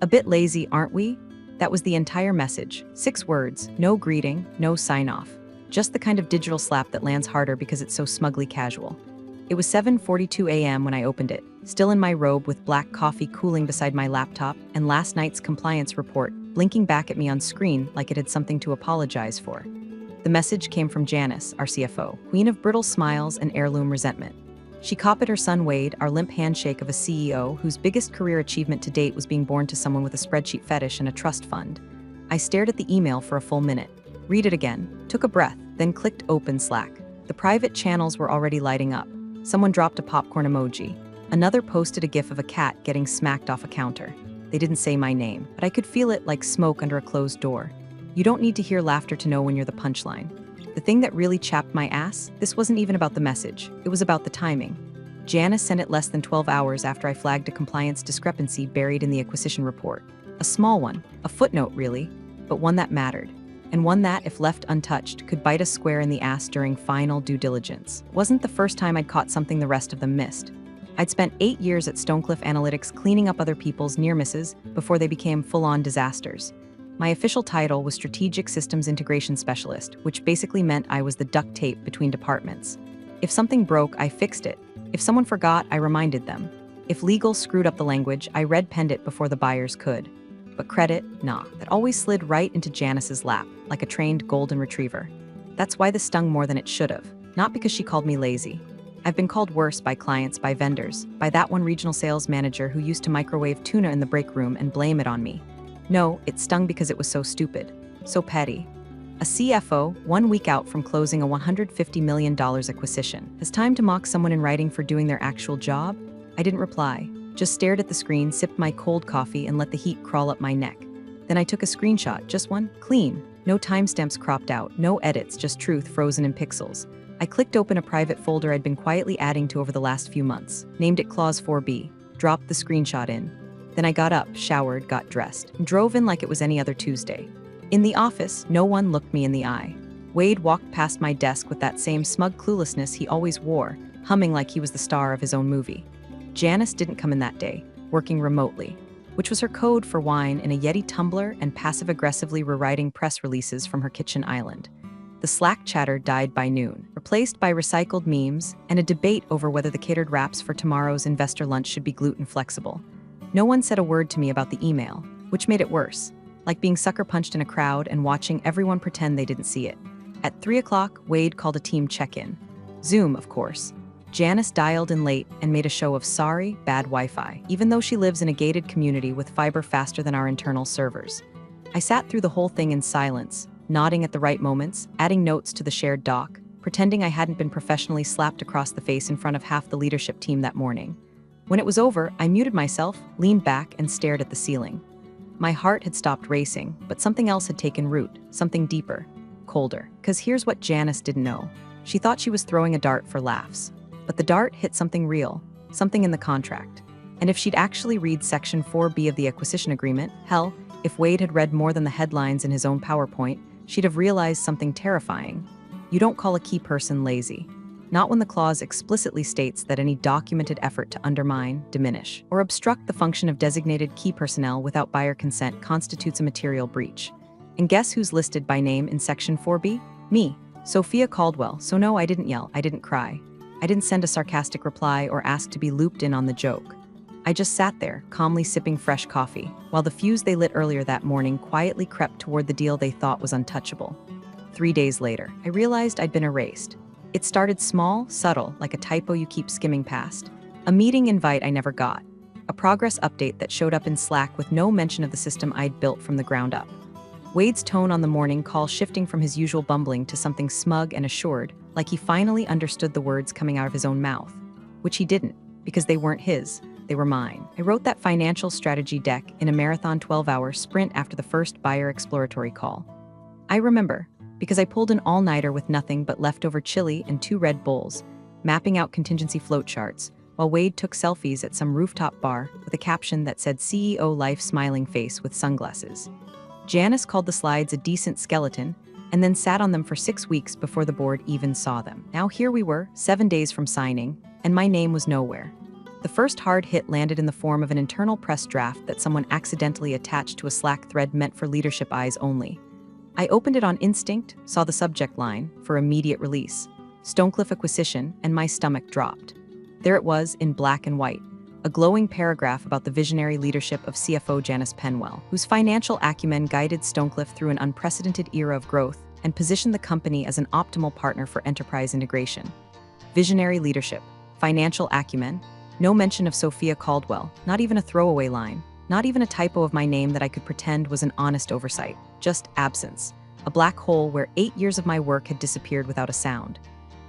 A bit lazy, aren't we? That was the entire message. 6 words, no greeting, no sign-off. Just the kind of digital slap that lands harder because it's so smugly casual. It was 7:42 a.m. when I opened it, still in my robe with black coffee cooling beside my laptop and last night's compliance report blinking back at me on screen like it had something to apologize for. The message came from Janice, our CFO, queen of brittle smiles and heirloom resentment. She copied her son Wade, our limp handshake of a CEO whose biggest career achievement to date was being born to someone with a spreadsheet fetish and a trust fund. I stared at the email for a full minute, read it again, took a breath, then clicked open Slack. The private channels were already lighting up. Someone dropped a popcorn emoji. Another posted a gif of a cat getting smacked off a counter. They didn't say my name, but I could feel it like smoke under a closed door. You don't need to hear laughter to know when you're the punchline. The thing that really chapped my ass, this wasn't even about the message. It was about the timing. Janice sent it less than 12 hours after I flagged a compliance discrepancy buried in the acquisition report. A small one, a footnote really, but one that mattered. And one that, if left untouched, could bite us square in the ass during final due diligence. It wasn't the first time I'd caught something the rest of them missed. I'd spent 8 years at Stonecliff Analytics cleaning up other people's near misses before they became full-on disasters. My official title was Strategic Systems Integration Specialist, which basically meant I was the duct tape between departments. If something broke, I fixed it. If someone forgot, I reminded them. If legal screwed up the language, I red-penned it before the buyers could. But credit, nah, that always slid right into Janice's lap, like a trained golden retriever. That's why this stung more than it should have, not because she called me lazy. I've been called worse by clients, by vendors, by that one regional sales manager who used to microwave tuna in the break room and blame it on me. No, it stung because it was so stupid, so petty. A CFO, 1 week out from closing a $150 million acquisition, has time to mock someone in writing for doing their actual job? I didn't reply, just stared at the screen, sipped my cold coffee, and let the heat crawl up my neck. Then I took a screenshot, just one, clean. No timestamps cropped out, no edits, just truth frozen in pixels. I clicked open a private folder I'd been quietly adding to over the last few months, named it Clause 4B, dropped the screenshot in. Then I got up, showered, got dressed, and drove in like it was any other Tuesday. In the office, no one looked me in the eye. Wade walked past my desk with that same smug cluelessness he always wore, humming like he was the star of his own movie. Janice didn't come in that day, working remotely, which was her code for wine in a Yeti tumbler and passive-aggressively rewriting press releases from her kitchen island. The Slack chatter died by noon, replaced by recycled memes and a debate over whether the catered wraps for tomorrow's investor lunch should be gluten-flexible. No one said a word to me about the email, which made it worse, like being sucker-punched in a crowd and watching everyone pretend they didn't see it. At 3 o'clock, Wade called a team check-in. Zoom, of course. Janice dialed in late and made a show of sorry, bad Wi-Fi, even though she lives in a gated community with fiber faster than our internal servers. I sat through the whole thing in silence, nodding at the right moments, adding notes to the shared doc, pretending I hadn't been professionally slapped across the face in front of half the leadership team that morning. When it was over, I muted myself, leaned back, and stared at the ceiling. My heart had stopped racing, but something else had taken root, something deeper, colder. 'Cause here's what Janice didn't know. She thought she was throwing a dart for laughs. But the dart hit something real, something in the contract. And if she'd actually read Section 4B of the acquisition agreement, hell, if Wade had read more than the headlines in his own PowerPoint, she'd have realized something terrifying. You don't call a key person lazy. Not when the clause explicitly states that any documented effort to undermine, diminish, or obstruct the function of designated key personnel without buyer consent constitutes a material breach. And guess who's listed by name in Section 4B? Me, Sophia Caldwell. So no, I didn't yell, I didn't cry. I didn't send a sarcastic reply or ask to be looped in on the joke. I just sat there, calmly sipping fresh coffee, while the fuse they lit earlier that morning quietly crept toward the deal they thought was untouchable. 3 days later, I realized I'd been erased. It started small, subtle, like a typo you keep skimming past. A meeting invite I never got. A progress update that showed up in Slack with no mention of the system I'd built from the ground up. Wade's tone on the morning call shifting from his usual bumbling to something smug and assured, like he finally understood the words coming out of his own mouth. Which he didn't, because they weren't his, they were mine. I wrote that financial strategy deck in a marathon 12-hour sprint after the first buyer exploratory call. I remember, because I pulled an all-nighter with nothing but leftover chili and 2 Red Bulls, mapping out contingency flowcharts, while Wade took selfies at some rooftop bar with a caption that said CEO Life smiling face with sunglasses. Janice called the slides a decent skeleton, and then sat on them for 6 weeks before the board even saw them. Now here we were, 7 days from signing, and my name was nowhere. The first hard hit landed in the form of an internal press draft that someone accidentally attached to a Slack thread meant for leadership eyes only. I opened it on instinct, saw the subject line, for immediate release, Stonecliff Acquisition, and my stomach dropped. There it was, in black and white, a glowing paragraph about the visionary leadership of CFO Janice Penwell, whose financial acumen guided Stonecliff through an unprecedented era of growth and positioned the company as an optimal partner for enterprise integration. Visionary leadership, financial acumen, no mention of Sophia Caldwell, not even a throwaway line, not even a typo of my name that I could pretend was an honest oversight, just absence, a black hole where 8 years of my work had disappeared without a sound.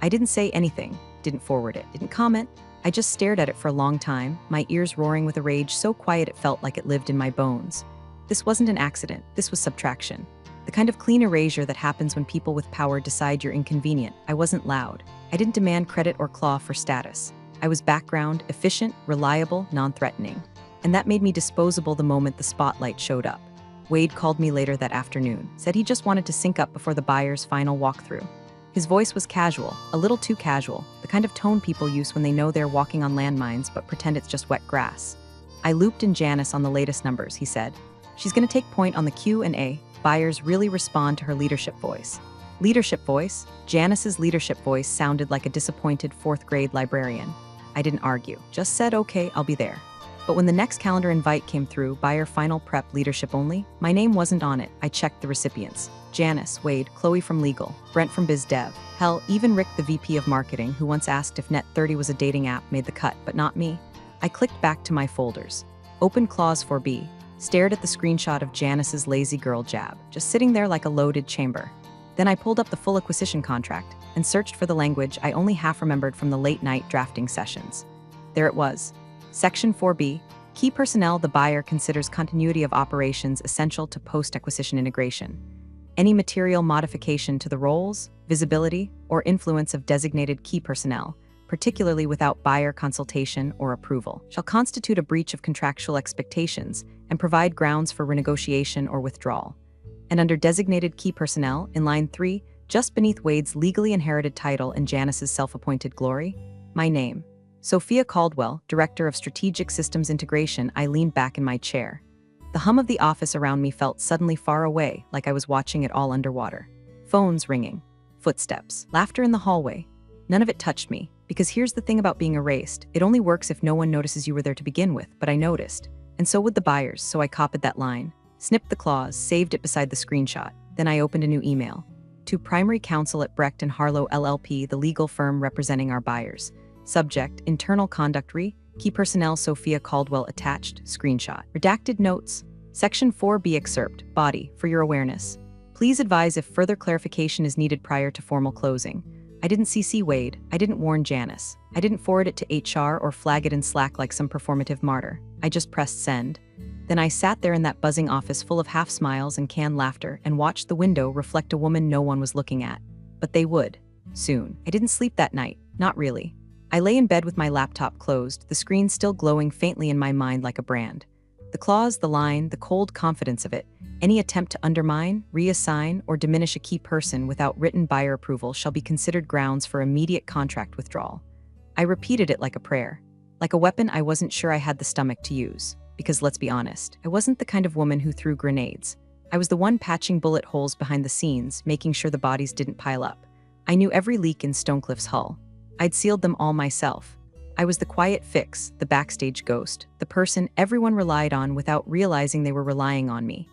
I didn't say anything, didn't forward it, didn't comment. I just stared at it for a long time, my ears roaring with a rage so quiet it felt like it lived in my bones. This wasn't an accident, this was subtraction. The kind of clean erasure that happens when people with power decide you're inconvenient. I wasn't loud. I didn't demand credit or claw for status. I was background, efficient, reliable, non-threatening. And that made me disposable the moment the spotlight showed up. Wade called me later that afternoon, said he just wanted to sync up before the buyer's final walkthrough. His voice was casual, a little too casual, the kind of tone people use when they know they're walking on landmines but pretend it's just wet grass. I looped in Janice on the latest numbers, he said. She's going to take point on the Q&A. Buyers really respond to her leadership voice. Leadership voice? Janice's leadership voice sounded like a disappointed fourth-grade librarian. I didn't argue, just said, okay, I'll be there. But when the next calendar invite came through, buyer final prep leadership only, my name wasn't on it. I checked the recipients. Janice, Wade, Chloe from legal, Brent from biz dev. Hell, even Rick, the VP of marketing, who once asked if Net30 was a dating app, made the cut, but not me. I clicked back to my folders. Opened Clause 4B. Stared at the screenshot of Janice's lazy girl jab, just sitting there like a loaded chamber. Then I pulled up the full acquisition contract and searched for the language I only half remembered from the late-night drafting sessions. There it was. Section 4B, key personnel. The buyer considers continuity of operations essential to post-acquisition integration. Any material modification to the roles, visibility, or influence of designated key personnel, particularly without buyer consultation or approval, shall constitute a breach of contractual expectations and provide grounds for renegotiation or withdrawal. And under designated key personnel, in line 3, just beneath Wade's legally inherited title and Janice's self-appointed glory, my name. Sophia Caldwell, Director of Strategic Systems Integration. I leaned back in my chair. The hum of the office around me felt suddenly far away, like I was watching it all underwater. Phones ringing. Footsteps. Laughter in the hallway. None of it touched me, because here's the thing about being erased. It only works if no one notices you were there to begin with, but I noticed. And so would the buyers, so I copied that line, snipped the clause, saved it beside the screenshot. Then I opened a new email. To Primary Counsel at Brecht and Harlow LLP, the legal firm representing our buyers. Subject, Internal Conduct Re, Key Personnel Sophia Caldwell attached, screenshot. Redacted notes. Section 4B excerpt, body, for your awareness. Please advise if further clarification is needed prior to formal closing. I didn't CC Wade, I didn't warn Janice. I didn't forward it to HR or flag it in Slack like some performative martyr. I just pressed send. Then I sat there in that buzzing office full of half smiles and canned laughter and watched the window reflect a woman no one was looking at. But they would. Soon. I didn't sleep that night. Not really. I lay in bed with my laptop closed, the screen still glowing faintly in my mind like a brand. The clause, the line, the cold confidence of it, any attempt to undermine, reassign, or diminish a key person without written buyer approval shall be considered grounds for immediate contract withdrawal. I repeated it like a prayer. Like a weapon I wasn't sure I had the stomach to use. Because let's be honest, I wasn't the kind of woman who threw grenades. I was the one patching bullet holes behind the scenes, making sure the bodies didn't pile up. I knew every leak in Stonecliff's hull. I'd sealed them all myself. I was the quiet fix, the backstage ghost, the person everyone relied on without realizing they were relying on me.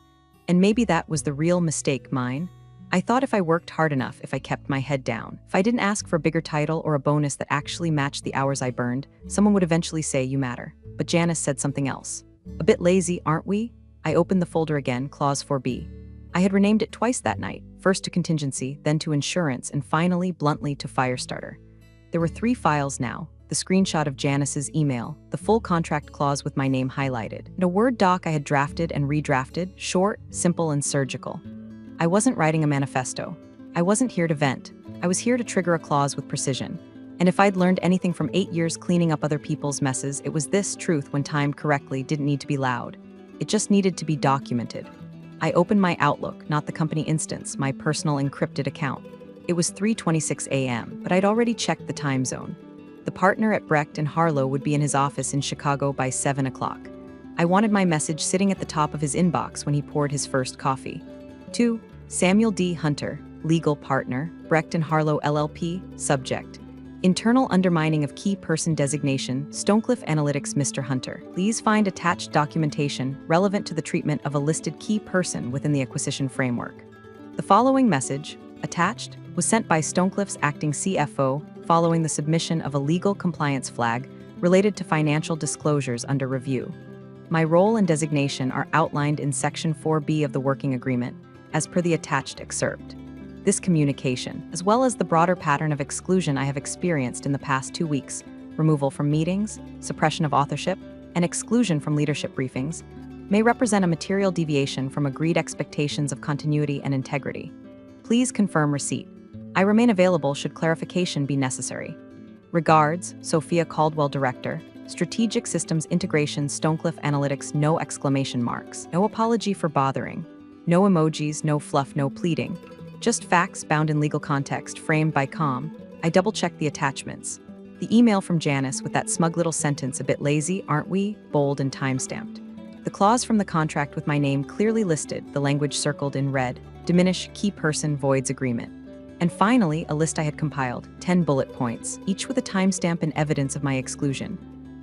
And maybe that was the real mistake, mine. I thought if I worked hard enough, if I kept my head down, if I didn't ask for a bigger title or a bonus that actually matched the hours I burned, someone would eventually say, you matter. But Janice said something else. A bit lazy, aren't we? I opened the folder again, Clause 4B. I had renamed it twice that night, first to contingency, then to insurance, and finally, bluntly, to Firestarter. There were 3 files now, the screenshot of Janice's email, the full contract clause with my name highlighted, and a Word doc I had drafted and redrafted, short, simple, and surgical. I wasn't writing a manifesto. I wasn't here to vent. I was here to trigger a clause with precision. And if I'd learned anything from 8 years cleaning up other people's messes, it was this: truth, when timed correctly, didn't need to be loud. It just needed to be documented. I opened my Outlook, not the company instance, my personal encrypted account. It was 3:26 a.m., but I'd already checked the time zone. The partner at Brecht and Harlow would be in his office in Chicago by 7 o'clock. I wanted my message sitting at the top of his inbox when he poured his first coffee. 2. Samuel D. Hunter, legal partner, Brecht and Harlow LLP, subject. Internal undermining of key person designation, Stonecliff Analytics. Mr. Hunter, please find attached documentation relevant to the treatment of a listed key person within the acquisition framework. The following message, attached, was sent by Stonecliff's acting CFO following the submission of a legal compliance flag related to financial disclosures under review. My role and designation are outlined in Section 4B of the working agreement, as per the attached excerpt. This communication, as well as the broader pattern of exclusion I have experienced in the past 2 weeks, removal from meetings, suppression of authorship, and exclusion from leadership briefings, may represent a material deviation from agreed expectations of continuity and integrity. Please confirm receipt. I remain available should clarification be necessary. Regards, Sophia Caldwell, Director, Strategic Systems Integration, Stonecliff Analytics. No exclamation marks, no apology for bothering, no emojis, no fluff, no pleading. Just facts bound in legal context, framed by calm. I double-checked the attachments. The email from Janice with that smug little sentence, "A bit lazy, aren't we?" bold and time-stamped. The clause from the contract with my name clearly listed, the language circled in red, diminish key person voids agreement. And finally, a list I had compiled, 10 bullet points, each with a timestamp and evidence of my exclusion.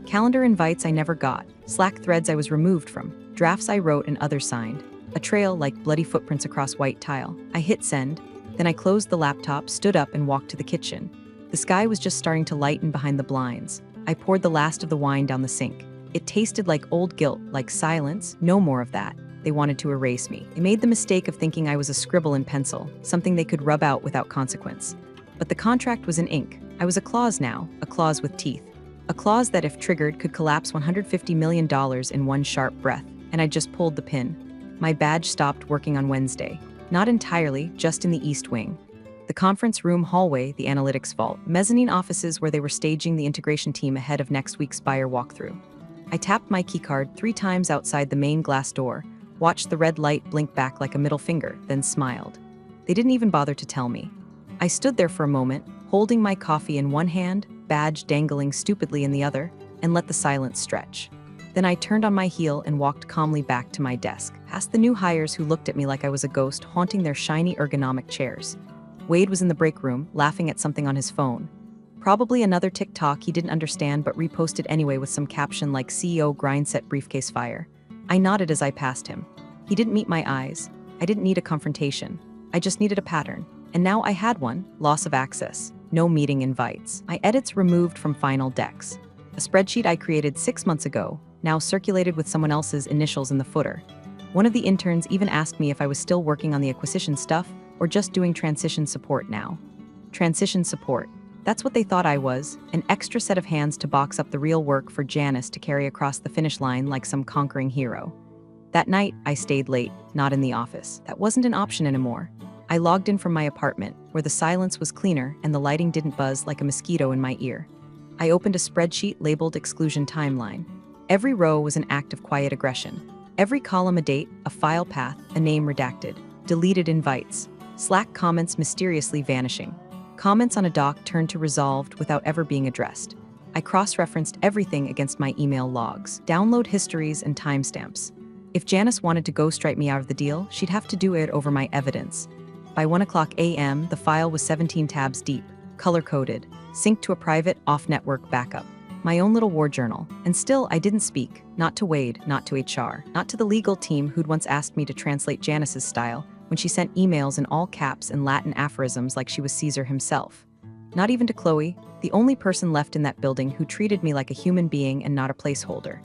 Calendar invites I never got, Slack threads I was removed from, drafts I wrote and others signed. A trail like bloody footprints across white tile. I hit send, then I closed the laptop, stood up and walked to the kitchen. The sky was just starting to lighten behind the blinds. I poured the last of the wine down the sink. It tasted like old guilt, like silence, no more of that. They wanted to erase me. They made the mistake of thinking I was a scribble in pencil, something they could rub out without consequence. But the contract was in ink. I was a clause now, a clause with teeth. A clause that, if triggered, could collapse $150 million in one sharp breath, and I just pulled the pin. My badge stopped working on Wednesday. Not entirely, just in the East Wing. The conference room hallway, the analytics vault, mezzanine offices where they were staging the integration team ahead of next week's buyer walkthrough. I tapped my keycard 3 times outside the main glass door, watched the red light blink back like a middle finger, then smiled. They didn't even bother to tell me. I stood there for a moment, holding my coffee in one hand, badge dangling stupidly in the other, and let the silence stretch. Then I turned on my heel and walked calmly back to my desk, past the new hires who looked at me like I was a ghost haunting their shiny ergonomic chairs. Wade was in the break room, laughing at something on his phone. Probably another TikTok he didn't understand but reposted anyway with some caption like CEO grindset briefcase fire. I nodded as I passed him. He didn't meet my eyes. I didn't need a confrontation. I just needed a pattern. And now I had one, loss of access. No meeting invites. My edits removed from final decks. A spreadsheet I created 6 months ago, now circulated with someone else's initials in the footer. One of the interns even asked me if I was still working on the acquisition stuff or just doing transition support now. Transition support. That's what they thought I was, an extra set of hands to box up the real work for Janice to carry across the finish line like some conquering hero. That night, I stayed late, not in the office. That wasn't an option anymore. I logged in from my apartment, where the silence was cleaner and the lighting didn't buzz like a mosquito in my ear. I opened a spreadsheet labeled Exclusion Timeline. Every row was an act of quiet aggression. Every column a date, a file path, a name redacted. Deleted invites. Slack comments mysteriously vanishing. Comments on a doc turned to resolved without ever being addressed. I cross-referenced everything against my email logs, download histories, and timestamps. If Janice wanted to ghostwrite me out of the deal, she'd have to do it over my evidence. By 1:00 a.m., the file was 17 tabs deep, color-coded, synced to a private, off-network backup. My own little war journal. And still, I didn't speak. Not to Wade, not to HR, not to the legal team who'd once asked me to translate Janice's style when she sent emails in all caps and Latin aphorisms like she was Caesar himself. Not even to Chloe, the only person left in that building who treated me like a human being and not a placeholder.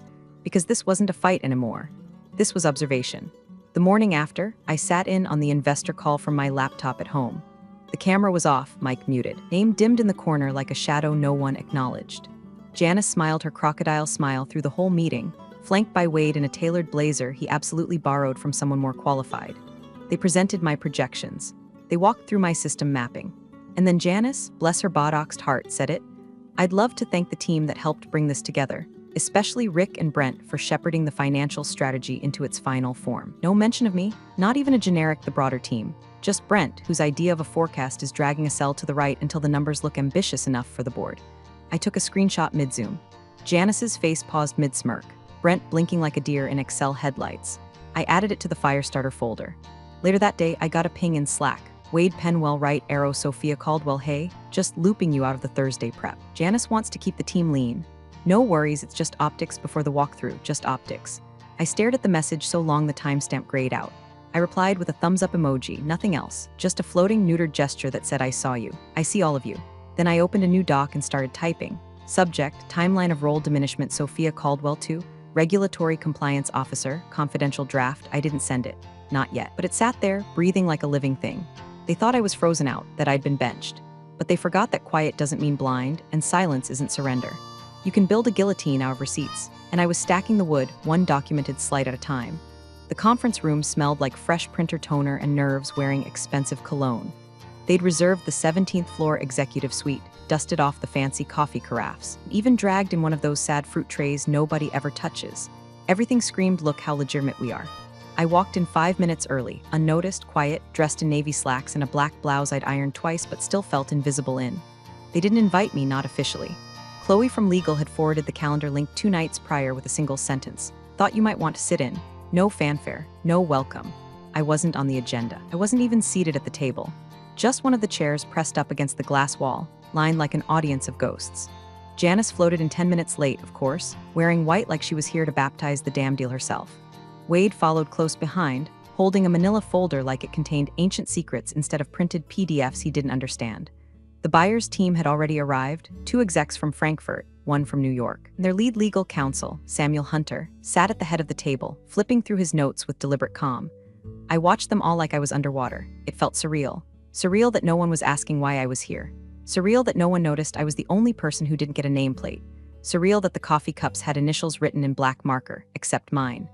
Because this wasn't a fight anymore. This was observation. The morning after, I sat in on the investor call from my laptop at home. The camera was off, mic muted, name dimmed in the corner like a shadow no one acknowledged. Janice smiled her crocodile smile through the whole meeting, flanked by Wade in a tailored blazer he absolutely borrowed from someone more qualified. They presented my projections. They walked through my system mapping. And then Janice, bless her botoxed heart, said it. I'd love to thank the team that helped bring this together, especially Rick and Brent for shepherding the financial strategy into its final form. No mention of me, not even a generic the broader team. Just Brent, whose idea of a forecast is dragging a cell to the right until the numbers look ambitious enough for the board. I took a screenshot mid-zoom. Janice's face paused mid-smirk, Brent blinking like a deer in Excel headlights. I added it to the Firestarter folder. Later that day, I got a ping in Slack. Wade Penwell right arrow Sophia Caldwell hey, just looping you out of the Thursday prep. Janice wants to keep the team lean. No worries, it's just optics before the walkthrough, just optics. I stared at the message so long the timestamp grayed out. I replied with a thumbs up emoji, nothing else, just a floating neutered gesture that said I saw you. I see all of you. Then I opened a new doc and started typing. Subject, timeline of role diminishment Sophia Caldwell to, Regulatory Compliance Officer, confidential draft. I didn't send it. Not yet. But it sat there, breathing like a living thing. They thought I was frozen out, that I'd been benched. But they forgot that quiet doesn't mean blind, and silence isn't surrender. You can build a guillotine out of receipts, and I was stacking the wood, one documented slight at a time. The conference room smelled like fresh printer toner and nerves wearing expensive cologne. They'd reserved the 17th floor executive suite, dusted off the fancy coffee carafes, even dragged in one of those sad fruit trays nobody ever touches. Everything screamed, look how legitimate we are. I walked in 5 minutes early, unnoticed, quiet, dressed in navy slacks and a black blouse I'd ironed twice but still felt invisible in. They didn't invite me, not officially. Chloe from legal had forwarded the calendar link 2 nights prior with a single sentence. Thought you might want to sit in. No fanfare, no welcome. I wasn't on the agenda. I wasn't even seated at the table. Just one of the chairs pressed up against the glass wall, lined like an audience of ghosts. Janice floated in 10 minutes late, of course, wearing white like she was here to baptize the damn deal herself. Wade followed close behind, holding a manila folder like it contained ancient secrets instead of printed PDFs he didn't understand. The buyer's team had already arrived, 2 execs from Frankfurt, 1 from New York. Their lead legal counsel, Samuel Hunter, sat at the head of the table, flipping through his notes with deliberate calm. I watched them all like I was underwater. It felt surreal. Surreal that no one was asking why I was here. Surreal that no one noticed I was the only person who didn't get a nameplate. Surreal that the coffee cups had initials written in black marker, except mine.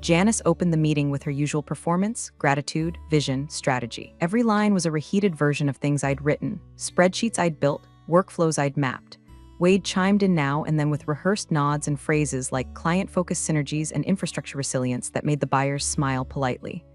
Janice opened the meeting with her usual performance, gratitude, vision, strategy. Every line was a reheated version of things I'd written, spreadsheets I'd built, workflows I'd mapped. Wade chimed in now and then with rehearsed nods and phrases like client-focused synergies and infrastructure resilience that made the buyers smile politely.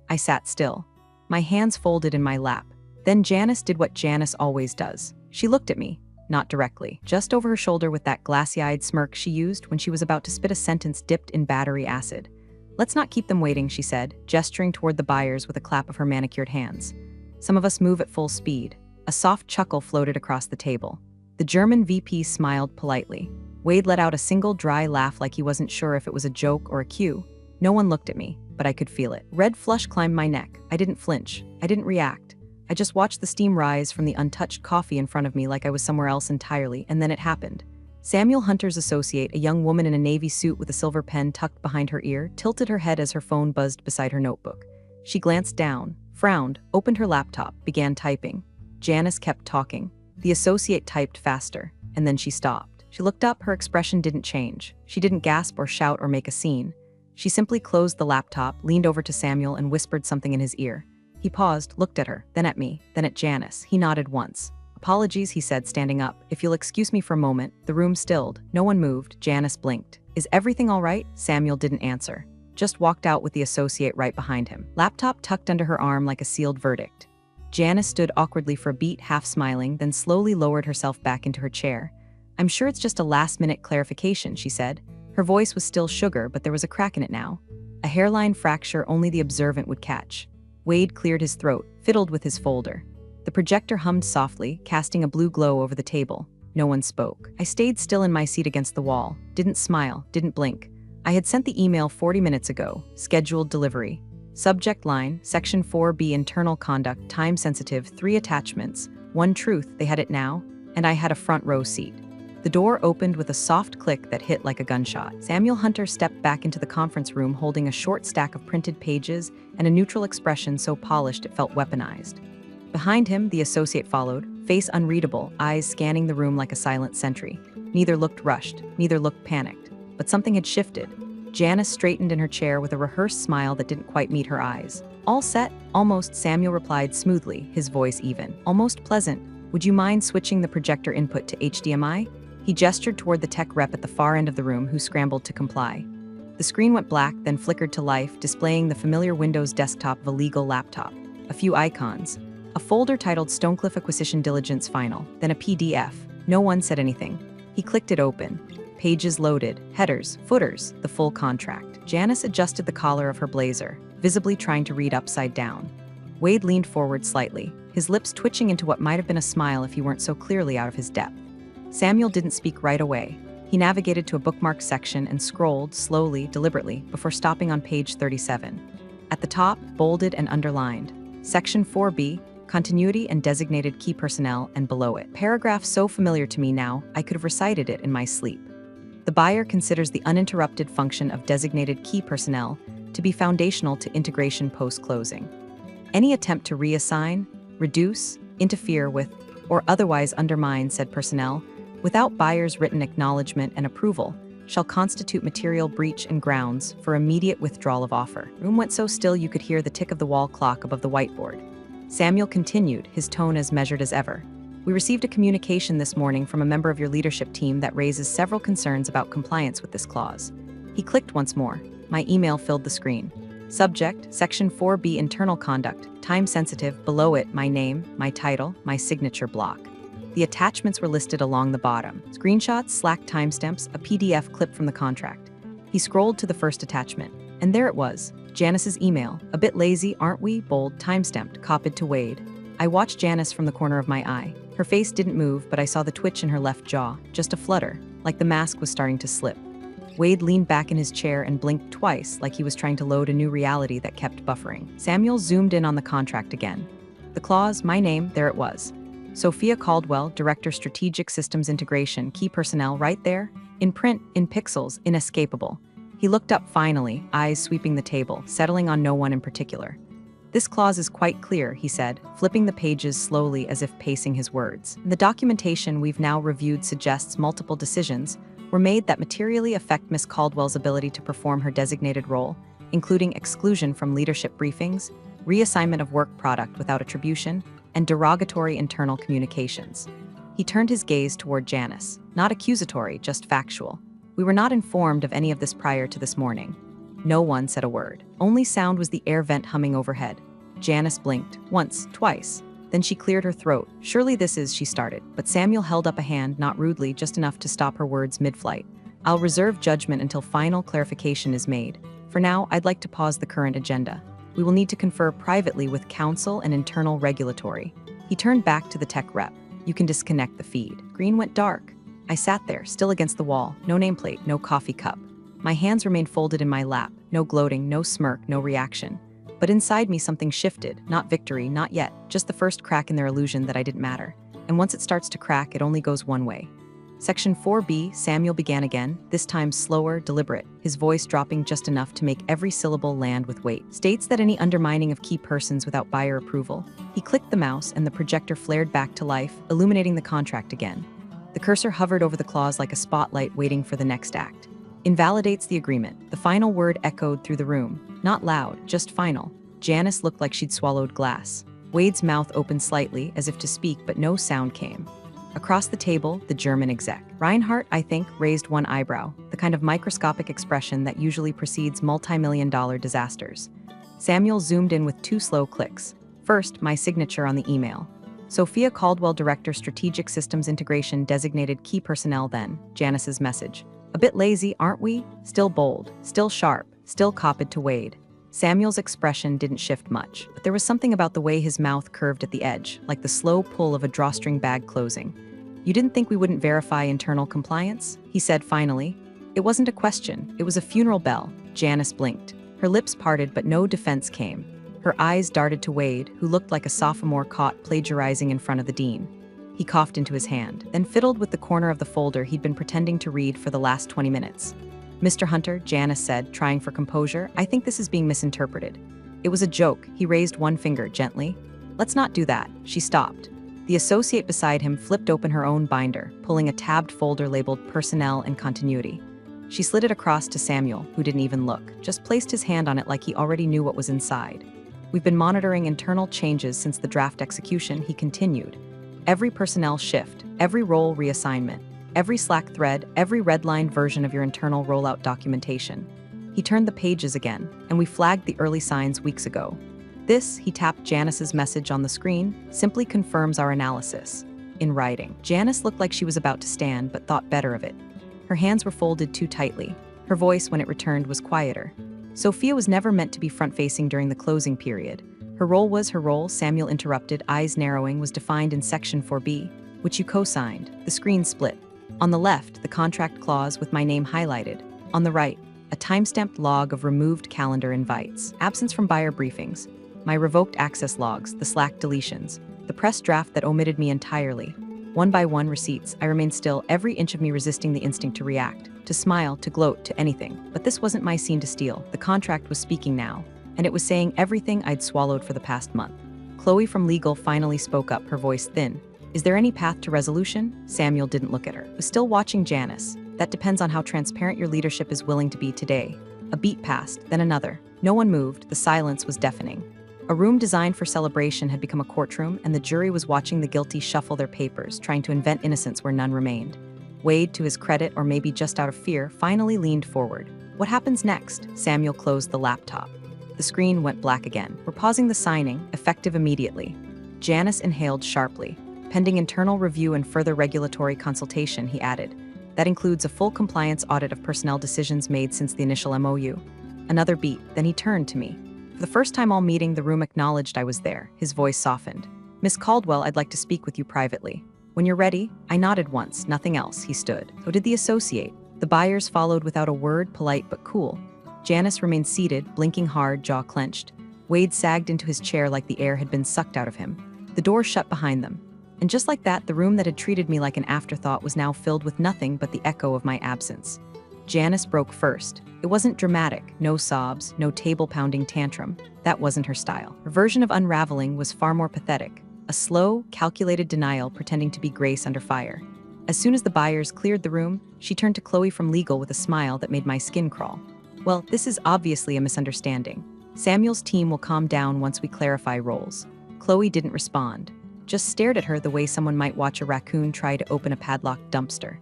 I sat still, my hands folded in my lap. Then Janice did what Janice always does. She looked at me, not directly, just over her shoulder with that glassy-eyed smirk she used when she was about to spit a sentence dipped in battery acid. Let's not keep them waiting, she said, gesturing toward the buyers with a clap of her manicured hands. Some of us move at full speed. A soft chuckle floated across the table. The German VP smiled politely. Wade let out a single dry laugh like he wasn't sure if it was a joke or a cue. No one looked at me, but I could feel it. Red flush climbed my neck. I didn't flinch. I didn't react. I just watched the steam rise from the untouched coffee in front of me like I was somewhere else entirely, and then it happened. Samuel Hunter's associate, a young woman in a navy suit with a silver pen tucked behind her ear, tilted her head as her phone buzzed beside her notebook. She glanced down, frowned, opened her laptop, began typing. Janice kept talking. The associate typed faster, and then she stopped. She looked up, her expression didn't change. She didn't gasp or shout or make a scene. She simply closed the laptop, leaned over to Samuel and whispered something in his ear. He paused, looked at her, then at me, then at Janice. He nodded once. Apologies, he said, standing up. If you'll excuse me for a moment. The room stilled. No one moved. Janice blinked. Is everything all right? Samuel didn't answer. Just walked out with the associate right behind him. Laptop tucked under her arm like a sealed verdict. Janice stood awkwardly for a beat, half smiling, then slowly lowered herself back into her chair. I'm sure it's just a last-minute clarification, she said. Her voice was still sugar, but there was a crack in it now. A hairline fracture only the observant would catch. Wade cleared his throat, fiddled with his folder. The projector hummed softly, casting a blue glow over the table. No one spoke. I stayed still in my seat against the wall, didn't smile, didn't blink. I had sent the email 40 minutes ago, scheduled delivery. Subject line, Section 4B internal conduct, time sensitive, 3 attachments, 1 truth, they had it now, and I had a front row seat. The door opened with a soft click that hit like a gunshot. Samuel Hunter stepped back into the conference room holding a short stack of printed pages and a neutral expression so polished it felt weaponized. Behind him, the associate followed, face unreadable, eyes scanning the room like a silent sentry. Neither looked rushed, neither looked panicked. But something had shifted. Janice straightened in her chair with a rehearsed smile that didn't quite meet her eyes. All set? Almost, Samuel replied smoothly, his voice even. Almost pleasant. Would you mind switching the projector input to HDMI? He gestured toward the tech rep at the far end of the room who scrambled to comply. The screen went black, then flickered to life, displaying the familiar Windows desktop of a legal laptop. A few icons. A folder titled Stonecliffe Acquisition Diligence Final, then a PDF. No one said anything. He clicked it open. Pages loaded, headers, footers, the full contract. Janice adjusted the collar of her blazer, visibly trying to read upside down. Wade leaned forward slightly, his lips twitching into what might have been a smile if he weren't so clearly out of his depth. Samuel didn't speak right away. He navigated to a bookmark section and scrolled slowly, deliberately, before stopping on page 37. At the top, bolded and underlined, Section 4B, Continuity and Designated Key Personnel, and below it, paragraph so familiar to me now, I could have recited it in my sleep. The buyer considers the uninterrupted function of designated key personnel to be foundational to integration post-closing. Any attempt to reassign, reduce, interfere with, or otherwise undermine said personnel, without buyer's written acknowledgement and approval, shall constitute material breach and grounds for immediate withdrawal of offer. Room went so still you could hear the tick of the wall clock above the whiteboard. Samuel continued, his tone as measured as ever. We received a communication this morning from a member of your leadership team that raises several concerns about compliance with this clause. He clicked once more. My email filled the screen. Subject, Section 4B Internal Conduct, time sensitive, below it, my name, my title, my signature block. The attachments were listed along the bottom. Screenshots, Slack timestamps, a PDF clip from the contract. He scrolled to the first attachment, and there it was, Janice's email. A bit lazy, aren't we? Bold, timestamped, copied to Wade. I watched Janice from the corner of my eye. Her face didn't move, but I saw the twitch in her left jaw, just a flutter, like the mask was starting to slip. Wade leaned back in his chair and blinked twice, like he was trying to load a new reality that kept buffering. Samuel zoomed in on the contract again. The clause, my name, there it was. Sophia Caldwell, Director Strategic Systems Integration, Key Personnel, right there, in print, in pixels, inescapable. He looked up finally, eyes sweeping the table, settling on no one in particular. This clause is quite clear, he said, flipping the pages slowly as if pacing his words. The documentation we've now reviewed suggests multiple decisions were made that materially affect Miss Caldwell's ability to perform her designated role, including exclusion from leadership briefings, reassignment of work product without attribution, and derogatory internal communications. He turned his gaze toward Janice, not accusatory, just factual. We were not informed of any of this prior to this morning. No one said a word. Only sound was the air vent humming overhead. Janice blinked, once, twice. Then she cleared her throat. Surely this is, she started, but Samuel held up a hand, not rudely, just enough to stop her words mid-flight. I'll reserve judgment until final clarification is made. For now, I'd like to pause the current agenda. We will need to confer privately with counsel and internal regulatory. He turned back to the tech rep. You can disconnect the feed. Green went dark. I sat there, still against the wall, no nameplate, no coffee cup. My hands remained folded in my lap, no gloating, no smirk, no reaction. But inside me something shifted, not victory, not yet, just the first crack in their illusion that I didn't matter. And once it starts to crack, it only goes one way. Section 4B, Samuel began again, this time slower, deliberate, his voice dropping just enough to make every syllable land with weight. States that any undermining of key persons without buyer approval. He clicked the mouse and the projector flared back to life, illuminating the contract again. The cursor hovered over the clause like a spotlight waiting for the next act. Invalidates the agreement. The final word echoed through the room. Not loud, just final. Janice looked like she'd swallowed glass. Wade's mouth opened slightly, as if to speak, but no sound came. Across the table, the German exec. Reinhardt, I think, raised one eyebrow, the kind of microscopic expression that usually precedes multi-million-dollar disasters. Samuel zoomed in with 2 slow clicks. First, my signature on the email. Sophia Caldwell, Director Strategic Systems Integration, Designated Key Personnel, then, Janice's message. A bit lazy, aren't we? Still bold, still sharp, still copied to Wade. Samuel's expression didn't shift much, but there was something about the way his mouth curved at the edge, like the slow pull of a drawstring bag closing. You didn't think we wouldn't verify internal compliance? He said finally. It wasn't a question, it was a funeral bell. Janice blinked. Her lips parted, but no defense came. Her eyes darted to Wade, who looked like a sophomore caught plagiarizing in front of the dean. He coughed into his hand, then fiddled with the corner of the folder he'd been pretending to read for the last 20 minutes. Mr. Hunter, Janice said, trying for composure, I think this is being misinterpreted. It was a joke. He raised one finger gently. Let's not do that. She stopped. The associate beside him flipped open her own binder, pulling a tabbed folder labeled Personnel and Continuity. She slid it across to Samuel, who didn't even look, just placed his hand on it like he already knew what was inside. We've been monitoring internal changes since the draft execution, he continued. Every personnel shift, every role reassignment, every Slack thread, every redlined version of your internal rollout documentation. He turned the pages again, and we flagged the early signs weeks ago. This, he tapped Janice's message on the screen, simply confirms our analysis. in writing. Janice looked like she was about to stand, but thought better of it. Her hands were folded too tightly. Her voice, when it returned, was quieter. Sophia was never meant to be front-facing during the closing period. Her role was her role, Samuel interrupted, eyes narrowing, was defined in Section 4B, which you co-signed. The screen split. On the left, the contract clause with my name highlighted. On the right, a time-stamped log of removed calendar invites, absence from buyer briefings, my revoked access logs, the Slack deletions, the press draft that omitted me entirely. One by one receipts, I remained still, every inch of me resisting the instinct to react, to smile, to gloat, to anything. But this wasn't my scene to steal. The contract was speaking now, and it was saying everything I'd swallowed for the past month. Chloe from legal finally spoke up, her voice thin. Is there any path to resolution? Samuel didn't look at her. Was still watching Janice. That depends on how transparent your leadership is willing to be today. A beat passed, then another. No one moved. The silence was deafening. A room designed for celebration had become a courtroom, and the jury was watching the guilty shuffle their papers, trying to invent innocence where none remained. Wade, to his credit, or maybe just out of fear, finally leaned forward. What happens next? Samuel closed the laptop. The screen went black again. We're pausing the signing, effective immediately. Janice inhaled sharply. Pending internal review and further regulatory consultation, he added. That includes a full compliance audit of personnel decisions made since the initial MOU. Another beat, then he turned to me. For the first time all meeting, the room acknowledged I was there. His voice softened. Miss Caldwell, I'd like to speak with you privately. When you're ready, I nodded once, nothing else. He stood. So did the associate. The buyers followed without a word, polite but cool. Janice remained seated, blinking hard, jaw clenched. Wade sagged into his chair like the air had been sucked out of him. The door shut behind them. And just like that, the room that had treated me like an afterthought was now filled with nothing but the echo of my absence. Janice broke first. It wasn't dramatic, no sobs, no table-pounding tantrum. That wasn't her style. Her version of unraveling was far more pathetic. A slow, calculated denial pretending to be grace under fire. As soon as the buyers cleared the room, she turned to Chloe from legal with a smile that made my skin crawl. Well, this is obviously a misunderstanding. Samuel's team will calm down once we clarify roles. Chloe didn't respond, just stared at her the way someone might watch a raccoon try to open a padlocked dumpster.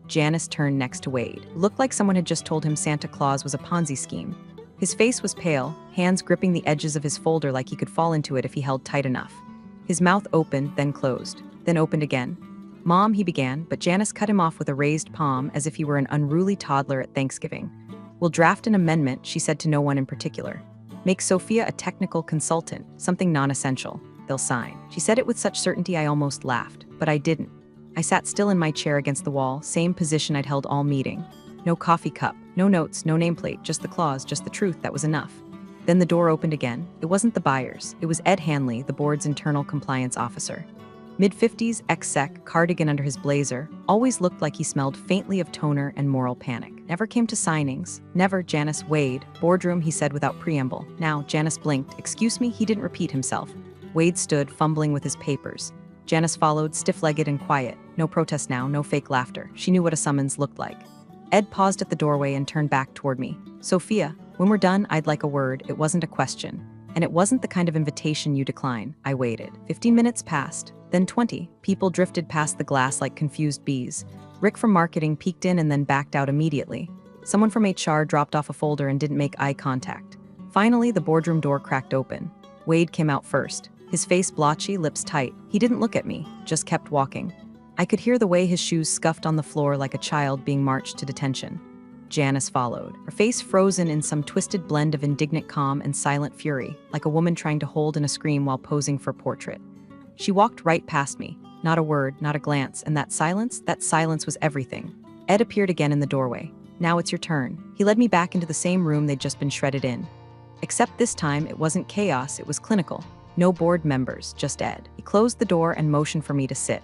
Janice turned next to Wade. Looked like someone had just told him Santa Claus was a Ponzi scheme. His face was pale, hands gripping the edges of his folder like he could fall into it if he held tight enough. His mouth opened, then closed, then opened again. Mom, he began, but Janice cut him off with a raised palm as if he were an unruly toddler at Thanksgiving. We'll draft an amendment, she said to no one in particular. Make Sophia a technical consultant, something non-essential. They'll sign. She said it with such certainty I almost laughed, but I didn't. I sat still in my chair against the wall, same position I'd held all meeting. No coffee cup, no notes, no nameplate, just the clause, just the truth, that was enough. Then the door opened again. It wasn't the buyers. It was Ed Hanley, the board's internal compliance officer. Mid-50s, exec, cardigan under his blazer, always looked like he smelled faintly of toner and moral panic. Never came to signings. Never. Janice. Wade. Boardroom, he said without preamble. Now, Janice blinked. Excuse me, he didn't repeat himself. Wade stood, fumbling with his papers. Janice followed, stiff-legged and quiet. No protest now, no fake laughter. She knew what a summons looked like. Ed paused at the doorway and turned back toward me. Sophia, when we're done, I'd like a word. It wasn't a question. And it wasn't the kind of invitation you decline. I waited. 15 minutes passed, then 20. People drifted past the glass like confused bees. Rick from marketing peeked in and then backed out immediately. Someone from HR dropped off a folder and didn't make eye contact. Finally, the boardroom door cracked open. Wade came out first. His face blotchy, lips tight. He didn't look at me, just kept walking. I could hear the way his shoes scuffed on the floor like a child being marched to detention. Janice followed, her face frozen in some twisted blend of indignant calm and silent fury, like a woman trying to hold in a scream while posing for a portrait. She walked right past me, not a word, not a glance, and that silence was everything. Ed appeared again in the doorway. Now it's your turn. He led me back into the same room they'd just been shredded in. Except this time, it wasn't chaos, it was clinical. No board members, just Ed. He closed the door and motioned for me to sit.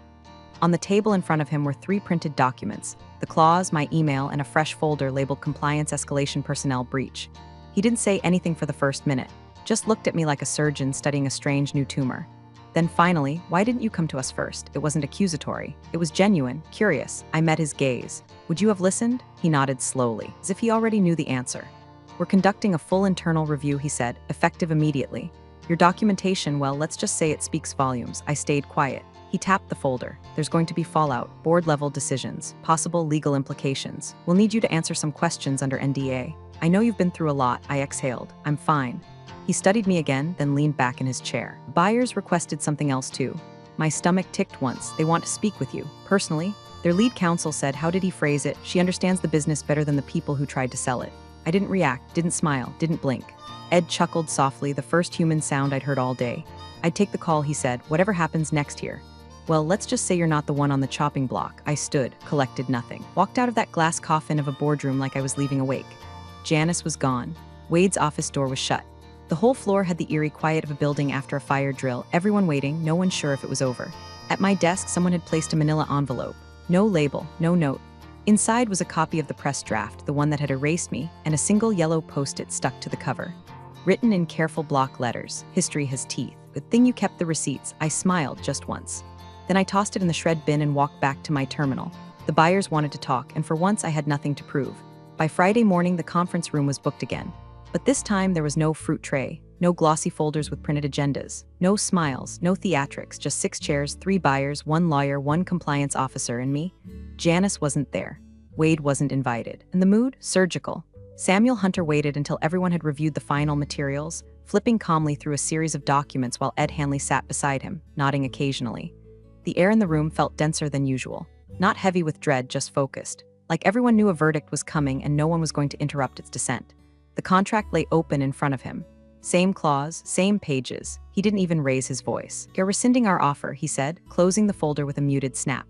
On the table in front of him were 3 printed documents, the clause, my email, and a fresh folder labeled Compliance Escalation Personnel Breach. He didn't say anything for the first minute, just looked at me like a surgeon studying a strange new tumor. Then finally, why didn't you come to us first? It wasn't accusatory. It was genuine, curious. I met his gaze. Would you have listened? He nodded slowly, as if he already knew the answer. We're conducting a full internal review, he said, effective immediately. Your documentation, well, let's just say it speaks volumes. I stayed quiet. He tapped the folder. There's going to be fallout, board-level decisions, possible legal implications. We'll need you to answer some questions under NDA. I know you've been through a lot. I exhaled. I'm fine. He studied me again, then leaned back in his chair. Buyers requested something else too. My stomach ticked once. They want to speak with you, personally. Their lead counsel said, how did he phrase it? She understands the business better than the people who tried to sell it. I didn't react, didn't smile, didn't blink. Ed chuckled softly, the first human sound I'd heard all day. I'd take the call, he said, whatever happens next here. Well, let's just say you're not the one on the chopping block. I stood, collected nothing. Walked out of that glass coffin of a boardroom like I was leaving a wake. Janice was gone. Wade's office door was shut. The whole floor had the eerie quiet of a building after a fire drill, everyone waiting, no one sure if it was over. At my desk, someone had placed a manila envelope. No label, no note. Inside was a copy of the press draft, the one that had erased me, and a single yellow post-it stuck to the cover. Written in careful block letters, history has teeth. Good thing you kept the receipts. I smiled just once. Then I tossed it in the shred bin and walked back to my terminal. The buyers wanted to talk, and for once I had nothing to prove. By Friday morning, the conference room was booked again. But this time there was no fruit tray, no glossy folders with printed agendas, no smiles, no theatrics, just 6 chairs, 3 buyers, 1 lawyer, 1 compliance officer, and me. Janice wasn't there. Wade wasn't invited. And the mood? Surgical. Samuel Hunter waited until everyone had reviewed the final materials, flipping calmly through a series of documents while Ed Hanley sat beside him, nodding occasionally. The air in the room felt denser than usual. Not heavy with dread, just focused. Like everyone knew a verdict was coming and no one was going to interrupt its descent. The contract lay open in front of him. Same clause, same pages. He didn't even raise his voice. You're rescinding our offer, he said, closing the folder with a muted snap.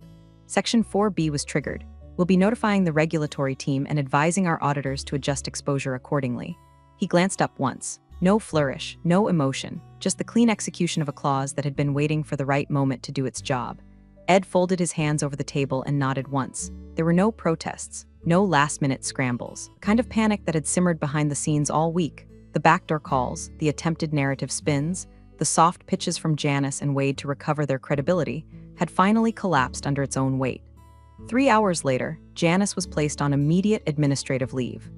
Section 4B was triggered. We'll be notifying the regulatory team and advising our auditors to adjust exposure accordingly. He glanced up once. No flourish, no emotion, just the clean execution of a clause that had been waiting for the right moment to do its job. Ed folded his hands over the table and nodded once. There were no protests, no last-minute scrambles, a kind of panic that had simmered behind the scenes all week. The backdoor calls, the attempted narrative spins, the soft pitches from Janice and Wade to recover their credibility, had finally collapsed under its own weight. 3 hours later, Janice was placed on immediate administrative leave.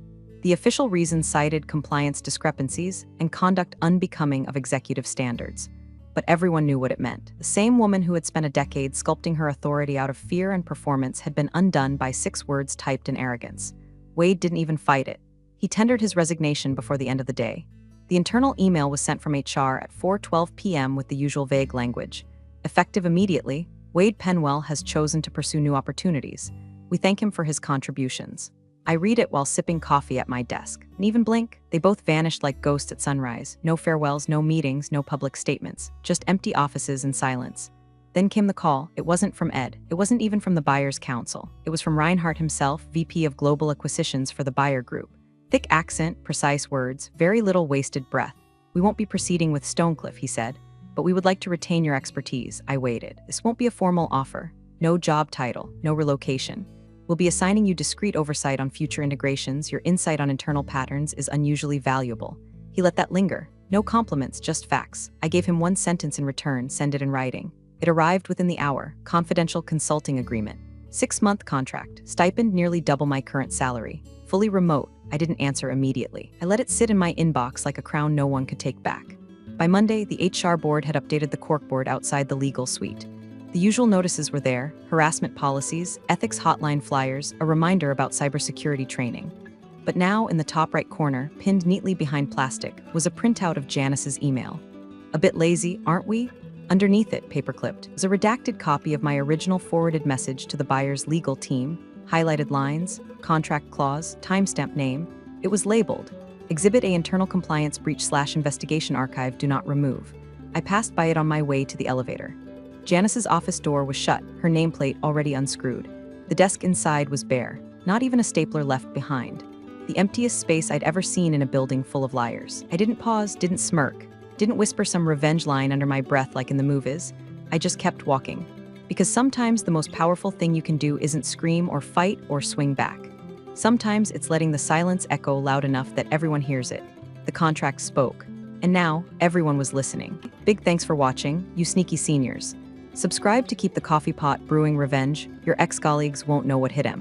The official reason cited compliance discrepancies and conduct unbecoming of executive standards. But everyone knew what it meant. The same woman who had spent a decade sculpting her authority out of fear and performance had been undone by 6 words typed in arrogance. Wade didn't even fight it. He tendered his resignation before the end of the day. The internal email was sent from HR at 4:12 p.m. with the usual vague language. Effective immediately, Wade Penwell has chosen to pursue new opportunities. We thank him for his contributions. I read it while sipping coffee at my desk. And even blink, they both vanished like ghosts at sunrise. No farewells, no meetings, no public statements. Just empty offices and silence. Then came the call. It wasn't from Ed. It wasn't even from the buyer's counsel. It was from Reinhardt himself, VP of Global Acquisitions for the buyer group. Thick accent, precise words, very little wasted breath. We won't be proceeding with Stonecliff, he said, but we would like to retain your expertise. I waited. This won't be a formal offer. No job title, no relocation. We'll be assigning you discreet oversight on future integrations. Your insight on internal patterns is unusually valuable. He let that linger. No compliments, just facts. I gave him 1 sentence in return, send it in writing. It arrived within the hour. Confidential consulting agreement. 6-month contract. Stipend nearly double my current salary. Fully remote. I didn't answer immediately. I let it sit in my inbox like a crown no one could take back. By Monday, the HR board had updated the corkboard outside the legal suite. The usual notices were there: harassment policies, ethics hotline flyers, a reminder about cybersecurity training. But now, in the top right corner, pinned neatly behind plastic, was a printout of Janice's email. A bit lazy, aren't we? Underneath it, paperclipped, was a redacted copy of my original forwarded message to the buyer's legal team, highlighted lines, contract clause, timestamp name. It was labeled, Exhibit A, Internal Compliance Breach/Investigation Archive, do not remove. I passed by it on my way to the elevator. Janice's office door was shut, her nameplate already unscrewed. The desk inside was bare, not even a stapler left behind. The emptiest space I'd ever seen in a building full of liars. I didn't pause, didn't smirk, didn't whisper some revenge line under my breath like in the movies. I just kept walking. Because sometimes the most powerful thing you can do isn't scream or fight or swing back. Sometimes it's letting the silence echo loud enough that everyone hears it. The contract spoke. And now, everyone was listening. Big thanks for watching, you sneaky seniors. Subscribe to keep the coffee pot brewing revenge. Your ex-colleagues won't know what hit 'em.